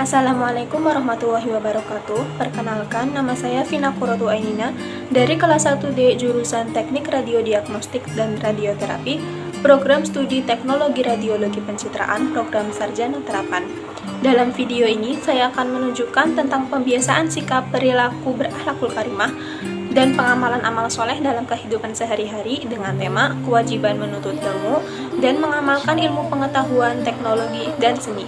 Assalamualaikum warahmatullahi wabarakatuh. Perkenalkan, nama saya Vina Qurratu Ainina dari kelas 1D jurusan Teknik Radio Diagnostik dan Radioterapi, program studi Teknologi Radiologi Pencitraan, program Sarjana Terapan. Dalam video ini, saya akan menunjukkan tentang pembiasaan sikap perilaku berakhlakul karimah dan pengamalan amal soleh dalam kehidupan sehari-hari dengan tema kewajiban menuntut ilmu dan mengamalkan ilmu pengetahuan, teknologi, dan seni.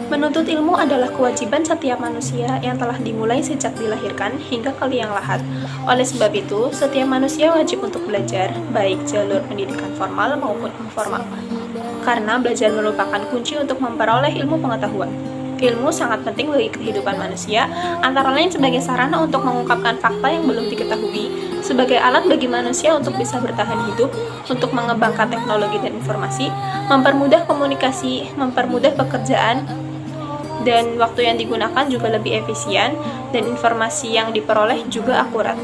Menuntut ilmu adalah kewajiban setiap manusia yang telah dimulai sejak dilahirkan hingga ke liang lahat. Oleh sebab itu, setiap manusia wajib untuk belajar, baik jalur pendidikan formal maupun informal. Karena belajar merupakan kunci untuk memperoleh ilmu pengetahuan. Ilmu sangat penting bagi kehidupan manusia, antara lain sebagai sarana untuk mengungkapkan fakta yang belum diketahui, sebagai alat bagi manusia untuk bisa bertahan hidup, untuk mengembangkan teknologi dan informasi, mempermudah komunikasi, mempermudah pekerjaan, dan waktu yang digunakan juga lebih efisien, dan informasi yang diperoleh juga akurat.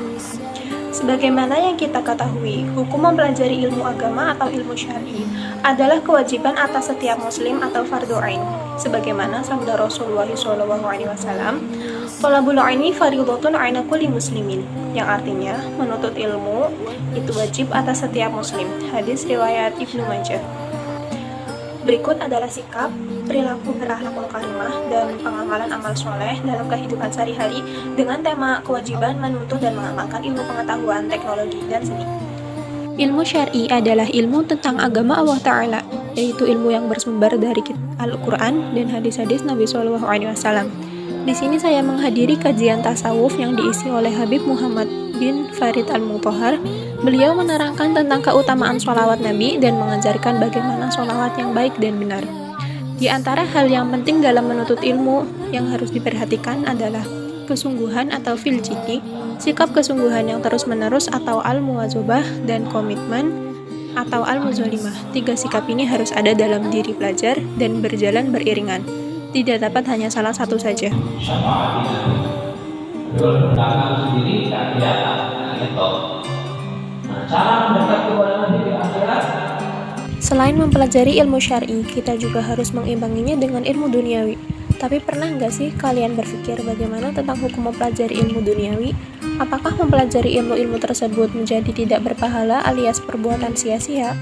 Sebagaimana yang kita ketahui, hukum mempelajari ilmu agama atau ilmu syar'i adalah kewajiban atas setiap muslim atau fardhu ain. Sebagaimana sabda Rasulullah SAW, "Thalabul ilmi fardhatun 'ala kulli muslimin", yang artinya menuntut ilmu itu wajib atas setiap muslim. Hadis riwayat Ibnu Majah. Berikut adalah sikap, perilaku berakhlakul karimah, dan pengamalan amal soleh dalam kehidupan sehari-hari dengan tema kewajiban menuntut dan mengamalkan ilmu pengetahuan, teknologi, dan seni. Ilmu syar'i adalah ilmu tentang agama Allah Ta'ala, yaitu ilmu yang bersumber dari Al-Quran dan hadis-hadis Nabi SAW. Di sini saya menghadiri kajian tasawuf yang diisi oleh Habib Muhammad bin Farid Al-Mutahhar. Beliau menerangkan tentang keutamaan sholawat Nabi dan mengajarkan bagaimana sholawat yang baik dan benar. Di antara hal yang penting dalam menuntut ilmu yang harus diperhatikan adalah kesungguhan atau fil jiddi, sikap kesungguhan yang terus-menerus atau al-muwazabah, dan komitmen atau al-muzalimah. Tiga sikap ini harus ada dalam diri pelajar dan berjalan beriringan. Tidak dapat hanya salah satu saja. Selain mempelajari ilmu syar'i, kita juga harus mengimbanginya dengan ilmu duniawi. Tapi pernah nggak sih kalian berpikir bagaimana tentang hukum mempelajari ilmu duniawi? Apakah mempelajari ilmu-ilmu tersebut menjadi tidak berpahala alias perbuatan sia-sia?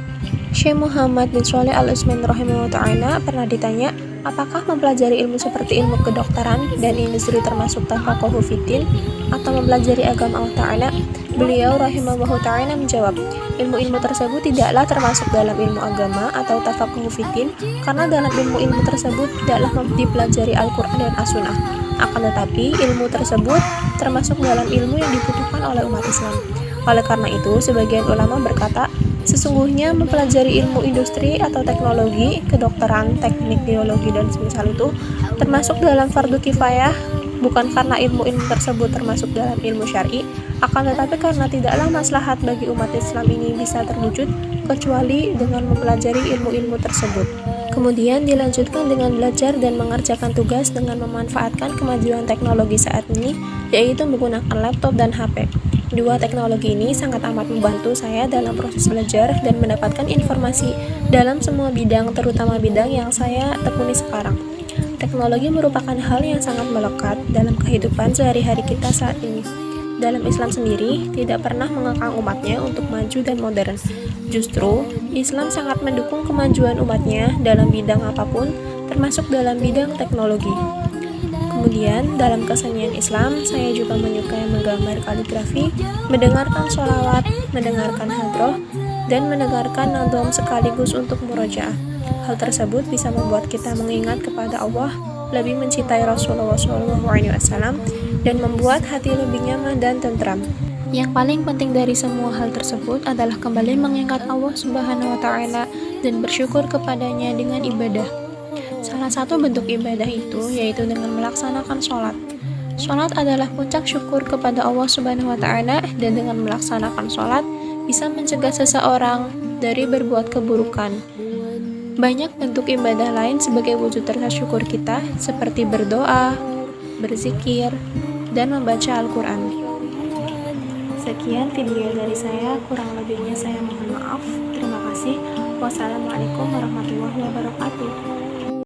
Syekh Muhammad bin Shalih Al-Utsaimin rahimahullah ta'ala pernah ditanya, apakah mempelajari ilmu seperti ilmu kedokteran dan industri termasuk tafaqquh fiddin atau mempelajari agama Allah Ta'ala? Beliau rahimahullah ta'ala menjawab, ilmu-ilmu tersebut tidaklah termasuk dalam ilmu agama atau tafaqquh fiddin, karena dalam ilmu-ilmu tersebut tidaklah dipelajari Al-Quran dan As-Sunnah. Akan tetapi ilmu tersebut termasuk dalam ilmu yang dibutuhkan oleh umat Islam. Oleh karena itu, sebagian ulama berkata, sesungguhnya mempelajari ilmu industri atau teknologi, kedokteran, teknik, biologi, dan semisal itu termasuk dalam fardu kifayah, bukan karena ilmu-ilmu tersebut termasuk dalam ilmu syar'i, akan tetapi karena tidaklah maslahat bagi umat Islam ini bisa terwujud kecuali dengan mempelajari ilmu-ilmu tersebut. Kemudian dilanjutkan dengan belajar dan mengerjakan tugas dengan memanfaatkan kemajuan teknologi saat ini, yaitu menggunakan laptop dan HP. Dua teknologi ini sangat amat membantu saya dalam proses belajar dan mendapatkan informasi dalam semua bidang, terutama bidang yang saya tekuni sekarang. Teknologi merupakan hal yang sangat melekat dalam kehidupan sehari-hari kita saat ini. Dalam Islam sendiri, tidak pernah mengekang umatnya untuk maju dan modern. Justru, Islam sangat mendukung kemajuan umatnya dalam bidang apapun, termasuk dalam bidang teknologi. Kemudian, dalam kesenian Islam, saya juga menyukai menggambar kaligrafi, mendengarkan sholawat, mendengarkan hadroh, dan mendengarkan nadom sekaligus untuk murojaah. Hal tersebut bisa membuat kita mengingat kepada Allah, lebih mencintai Rasulullah SAW, dan membuat hati lebih nyaman dan tentram. Yang paling penting dari semua hal tersebut adalah kembali mengingat Allah Subhanahu wa Ta'ala dan bersyukur kepadanya dengan ibadah. Salah satu bentuk ibadah itu yaitu dengan melaksanakan sholat. Sholat adalah puncak syukur kepada Allah Subhanahu wa Ta'ala, dan dengan melaksanakan sholat bisa mencegah seseorang dari berbuat keburukan. Banyak bentuk ibadah lain sebagai wujud rasa syukur kita, seperti berdoa, berzikir, dan membaca Al-Quran. Sekian video dari saya, kurang lebihnya saya mohon maaf. Terima kasih. Wassalamualaikum warahmatullahi wabarakatuh.